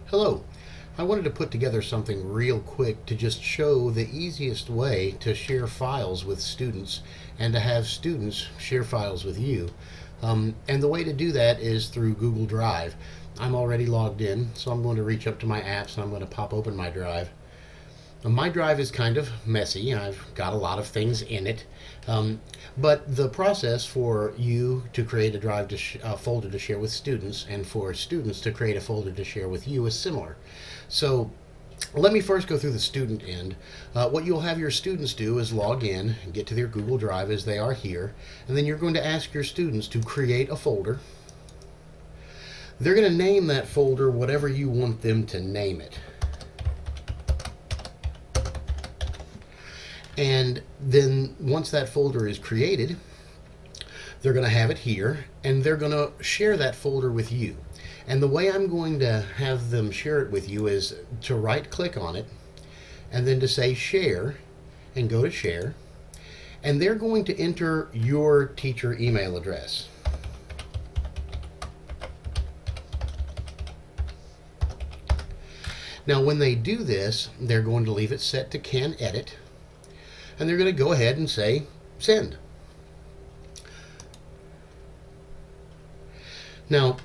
Hello. I wanted to put together something real quick to just show the easiest way to share files with students and to have students share files with you. And the way to do that is through Google Drive. I'm already logged in, so I'm going to reach up to my apps and I'm going to pop open my drive. My drive is kind of messy. I've got a lot of things in it. But the process for you to create a drive a folder to share with students and for students to create a folder to share with you is similar. So let me first go through the student end. What you'll have your students do is log in and get to their Google Drive as they are here, and then you're going to ask your students to create a folder. They're going to name that folder whatever you want them to name it. And then once that folder is created, they're going to have it here, and they're going to share that folder with you. And the way I'm going to have them share it with you is to right-click on it, and then to say Share, and go to Share. And they're going to enter your teacher email address. Now when they do this, they're going to leave it set to Can Edit, and they're going to go ahead and say Send. Now,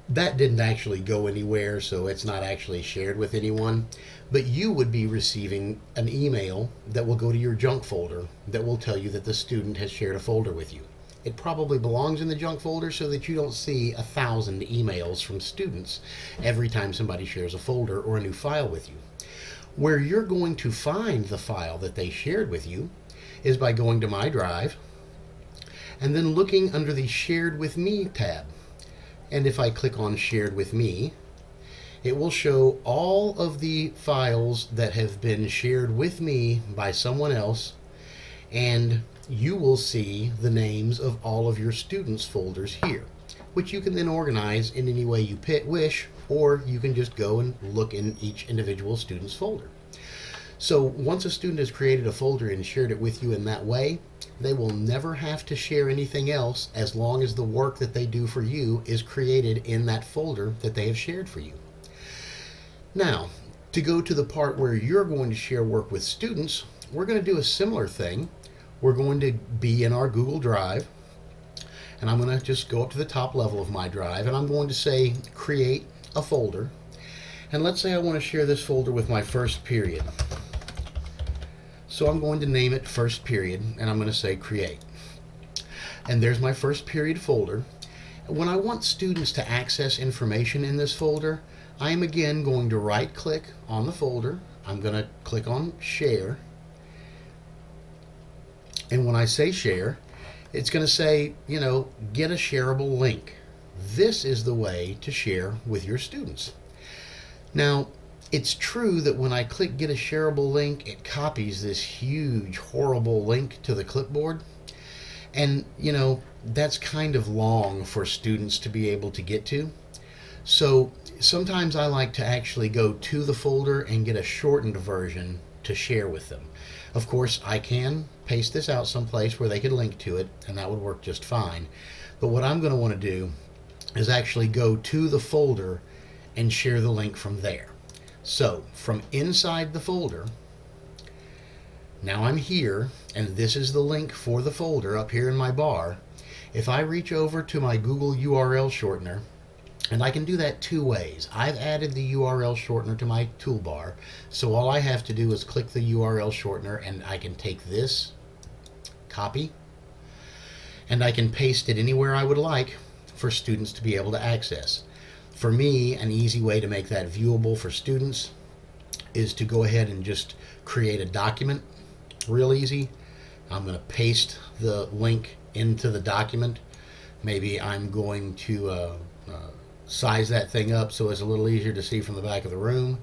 that didn't actually go anywhere, so it's not actually shared with anyone, but you would be receiving an email that will go to your junk folder that will tell you that the student has shared a folder with you. It probably belongs in the junk folder so that you don't see 1,000 emails from students every time somebody shares a folder or a new file with you. Where you're going to find the file that they shared with you is by going to My Drive and then looking under the Shared With Me tab. And if I click on Shared With Me, it will show all of the files that have been shared with me by someone else, and you will see the names of all of your students' folders here, which you can then organize in any way you wish, or you can just go and look in each individual student's folder. So once a student has created a folder and shared it with you in that way, they will never have to share anything else as long as the work that they do for you is created in that folder that they have shared for you. Now, to go to the part where you're going to share work with students, we're going to do a similar thing. We're going to be in our Google Drive, and I'm going to just go up to the top level of my drive, and I'm going to say Create a Folder. And let's say I want to share this folder with my first period. So I'm going to name it First Period, and I'm going to say Create. And there's my first period folder. When I want students to access information in this folder, I am again going to right-click on the folder. I'm going to click on Share. And when I say Share, it's going to say, get a shareable link. This is the way to share with your students. Now, it's true that when I click Get a Shareable Link, it copies this huge, horrible link to the clipboard. And, that's kind of long for students to be able to get to. So sometimes I like to actually go to the folder and get a shortened version to share with them. Of course, I can paste this out someplace where they could link to it, and that would work just fine. But what I'm going to want to do is actually go to the folder and share the link from there. So from inside the folder, now I'm here, and this is the link for the folder up here in my bar. If I reach over to my Google URL shortener, and I can do that two ways. I've added the URL shortener to my toolbar, so all I have to do is click the URL shortener, and I can take this, copy, and I can paste it anywhere I would like for students to be able to access. For me, an easy way to make that viewable for students is to go ahead and just create a document. Real easy. I'm going to paste the link into the document. Maybe I'm going to size that thing up so it's a little easier to see from the back of the room.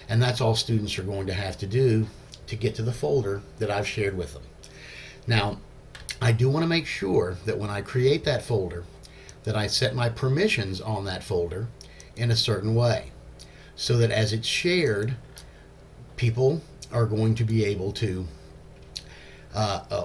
And that's all students are going to have to do to get to the folder that I've shared with them. Now, I do want to make sure that when I create that folder, that I set my permissions on that folder in a certain way so that as it's shared, people are going to be able to,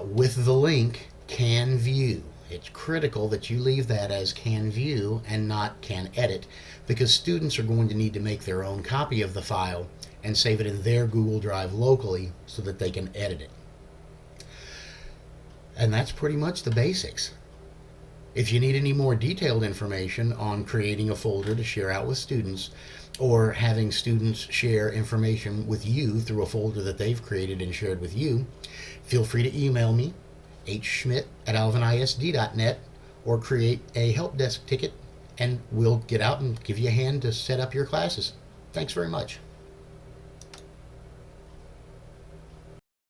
with the link, can view. It's critical that you leave that as can view and not can edit, because students are going to need to make their own copy of the file and save it in their Google Drive locally so that they can edit it. And that's pretty much the basics. If you need any more detailed information on creating a folder to share out with students, or having students share information with you through a folder that they've created and shared with you, feel free to email me, hschmidt@alvinisd.net, or create a help desk ticket, and we'll get out and give you a hand to set up your classes. Thanks very much.